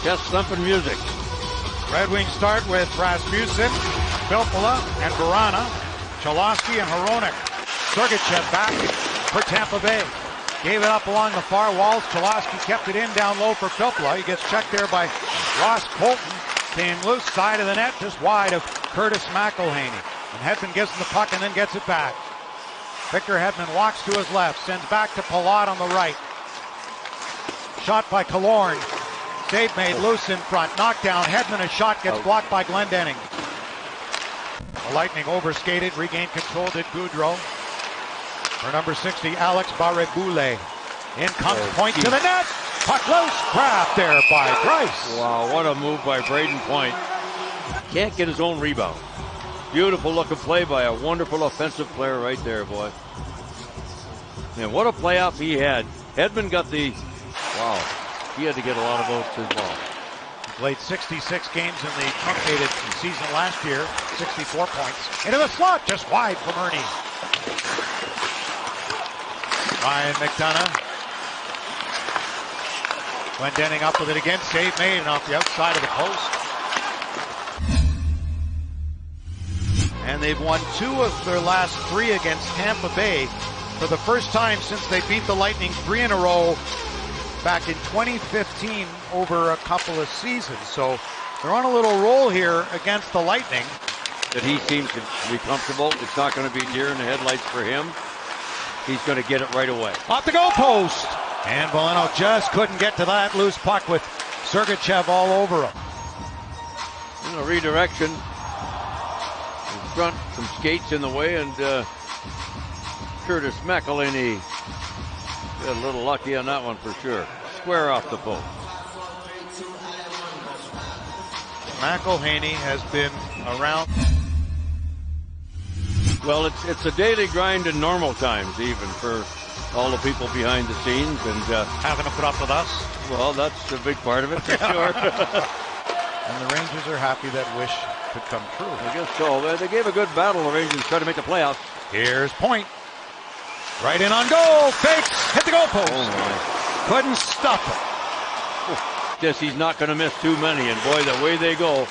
chest thumping music. Red Wings start with Rasmussen, Filppula, and Vrana, Cholowski and Hronek. Sergachev back for Tampa Bay. Gave it up along the far walls. Cholowski kept it in down low for Filppula. He gets checked there by Ross Colton. Came loose, side of the net, just wide of Curtis McElhaney. And Hedman gets the puck and then gets it back. Victor Hedman walks to his left, sends back to Palat on the right. Shot by Killorn. Save made, loose in front. Knockdown. Hedman, a shot gets blocked by Glendening. The Lightning overskated, regained control, did Goudreau. For number 60, Alex Barré-Boulet. In comes Point to the net. Puck loose. Grabbed there by Greiss. Wow, what a move by Braden Point. Can't get his own rebound. Beautiful looking play by a wonderful offensive player right there, boy. And what a playoff he had. Hedman got the... Wow. He had to get a lot of votes as well. He played 66 games in the truncated season last year. 64 points. Into the slot, just wide from Ernie. Ryan McDonough. Glendening up with it again. Save made and off the outside of the post. And they've won 2 of their last 3 against Tampa Bay for the first time since they beat the Lightning 3 in a row back in 2015 over a couple of seasons. So they're on a little roll here against the Lightning. That he seems to be comfortable. It's not going to be deer in the headlights for him. He's going to get it right away. Off the goal post. And Bolino just couldn't get to that loose puck with Sergachev all over him. And a redirection. In front, some skates in the way, and Curtis McElhaney got a little lucky on that one for sure. Square off the post. McElhaney has been around. Well, it's a daily grind in normal times, even for all the people behind the scenes, and having to put up with us. Well, that's a big part of it, for sure. And the Rangers are happy that wish could come true. I guess so. They gave a good battle. The Rangers tried to make the playoffs. Here's Point. Right in on goal. Fakes. Hit the goal post. Oh, couldn't stop it. Guess he's not going to miss too many. And boy, the way they go.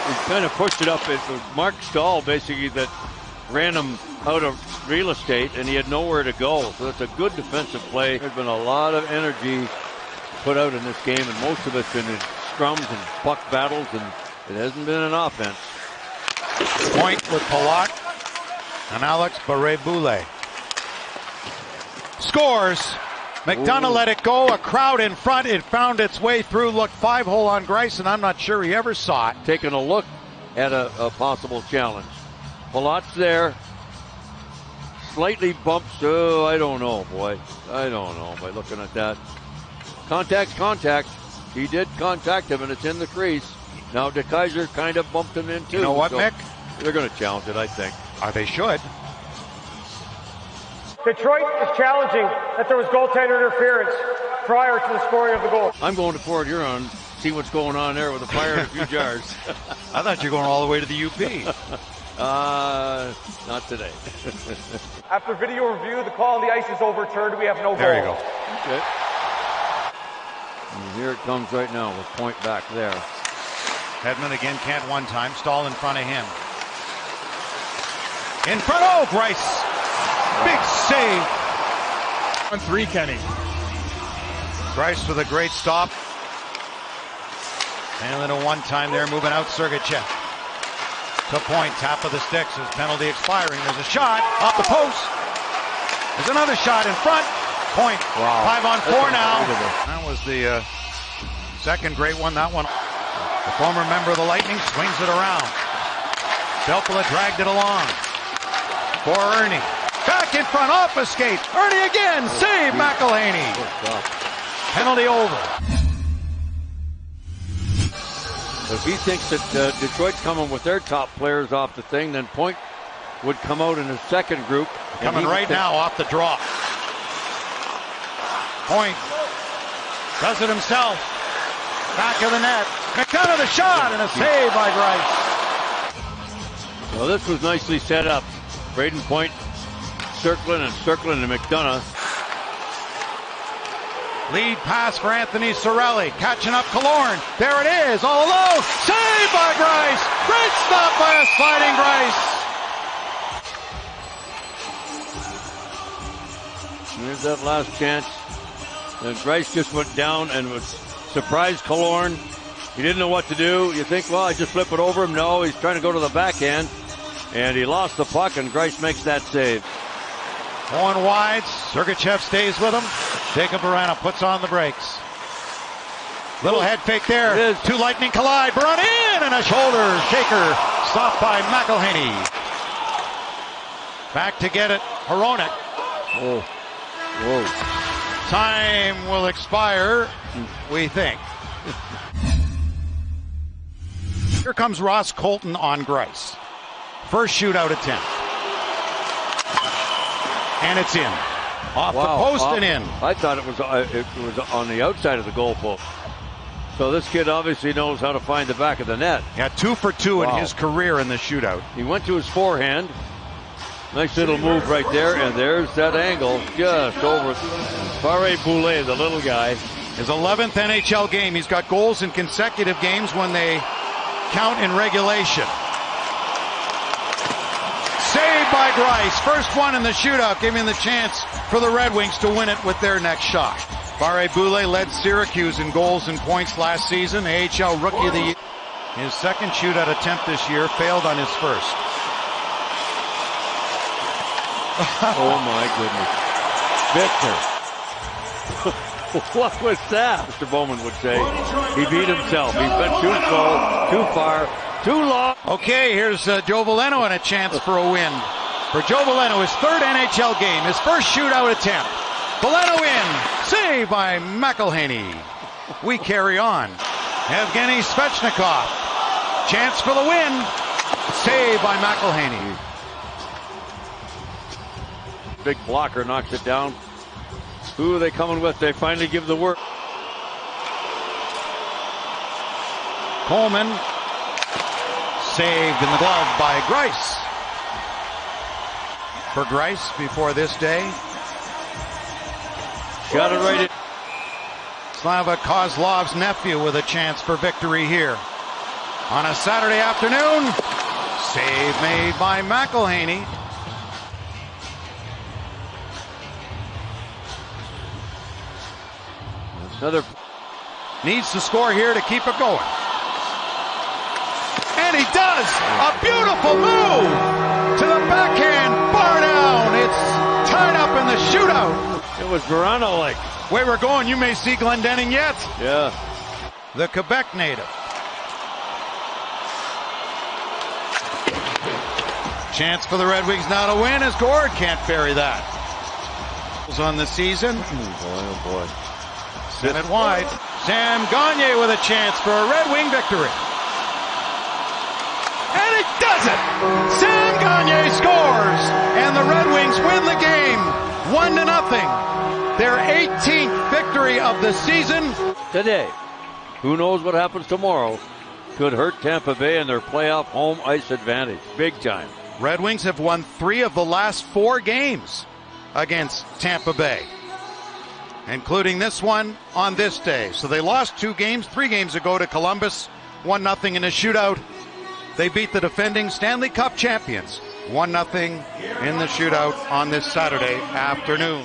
He kind of pushed it up. It was Mark Stahl, basically, that ran him out of real estate, and he had nowhere to go. So it's a good defensive play. There's been a lot of energy put out in this game, and most of it's been in scrums and puck battles, and it hasn't been an offense. Point with Palat and Alex Barré-Boulet. Scores. McDonough let it go. A crowd in front. It found its way through. Looked 5-hole on Greiss, and I'm not sure he ever saw it. Taking a look at a possible challenge. Palat's there. Slightly bumps. Oh, I don't know, boy. I don't know by looking at that. Contact's contact. He did contact him, and it's in the crease. Now, DeKeyser kind of bumped him in, too. You know what, so Mick? They're going to challenge it, I think. They should. Detroit is challenging that there was goaltender interference prior to the scoring of the goal. I'm going to Port Huron, see what's going on there with the fire in a few jars. I thought you were going all the way to the UP. Not today. After video review, the call on the ice is overturned. We have no goal. There you go. Okay. And here it comes right now with Point back there. Hedman again can't one time. Stahl in front of him. In front. Oh, Greiss. Big save. On 3, Kenny. Greiss with a great stop. And then a one time there, moving out Sergachev. To Point, tap of the sticks, his penalty expiring. There's a shot off the post. There's another shot in front. Point. Wow. 5-on-4 now. That was the second great one. That one. The former member of the Lightning swings it around. Filppula dragged it along. For Ernie. Back in front, off a skate. Ernie again. Save McElhaney. Penalty over. If he thinks that Detroit's coming with their top players off the thing, then Point would come out in his second group. Coming right now off the draw. Point does it himself. Back of the net. McDonough the shot and a save by Greiss. Well, this was nicely set up. Braden Point circling and McDonough. Lead pass for Anthony Cirelli. Catching up Killorn. There it is, all alone. Saved by Greiss. Great stop by a sliding Greiss. Here's that last chance. And Greiss just went down and was surprised Killorn. He didn't know what to do. You think, well, I just flip it over him. No, he's trying to go to the backhand. And he lost the puck, and Greiss makes that save. Going wide. Sergachev stays with him. Jacob Vrana puts on the brakes. Little head fake there. Two Lightning collide. Vrana in, and a shoulder shaker. Stopped by McElhinney. Back to get it. Hronek. Whoa. Whoa. Time will expire, we think. Here comes Ross Colton on Greiss. First shootout attempt. And it's in. Off the post and in. I thought it was on the outside of the goal post. So this kid obviously knows how to find the back of the net. Yeah, 2 for 2 in his career in the shootout. He went to his forehand. Nice little move right there, and there's that angle just over Barré-Boulet, the little guy. His 11th NHL game. He's got goals in consecutive games when they count in regulation. Saved by Greiss. First one in the shootout, giving the chance for the Red Wings to win it with their next shot. Barré-Boulet led Syracuse in goals and points last season. AHL Rookie of the Year. His second shootout attempt this year failed on his first. Oh my goodness. Victor. What was that? Mr. Bowman would say. He beat himself. He's been too slow, too far, too long. Okay, here's Joe Veleno and a chance for a win. For Joe Veleno, his third NHL game, his first shootout attempt. Veleno in. Saved by McElhinney. We carry on. Evgeny Svechnikov. Chance for the win. Saved by McElhinney. Big blocker knocks it down. Who are they coming with? They finally give the work. Coleman. Saved in the glove by Greiss. For Greiss before this day. Got it right in. Slava Kozlov's nephew with a chance for victory here. On a Saturday afternoon. Save made by McElhinney. Another needs to score here to keep it going. And he does! A beautiful move! To the backhand, bar down! It's tied up in the shootout. It was Vrana-like. Where we're going, you may see Glendening yet. Yeah. The Quebec native. Chance for the Red Wings now to win as Gord can't bury that. On the season. Oh boy. Send it wide. Sam Gagner with a chance for a Red Wing victory. And it does it! Sam Gagner scores! And the Red Wings win the game 1-0. Their 18th victory of the season. Today. Who knows what happens tomorrow? Could hurt Tampa Bay and their playoff home ice advantage. Big time. Red Wings have won 3 of the last 4 games against Tampa Bay, including this one on this day. So they lost 3 games ago to Columbus, 1-0 in a shootout. They beat the defending Stanley Cup champions, 1-0 in the shootout on this Saturday afternoon.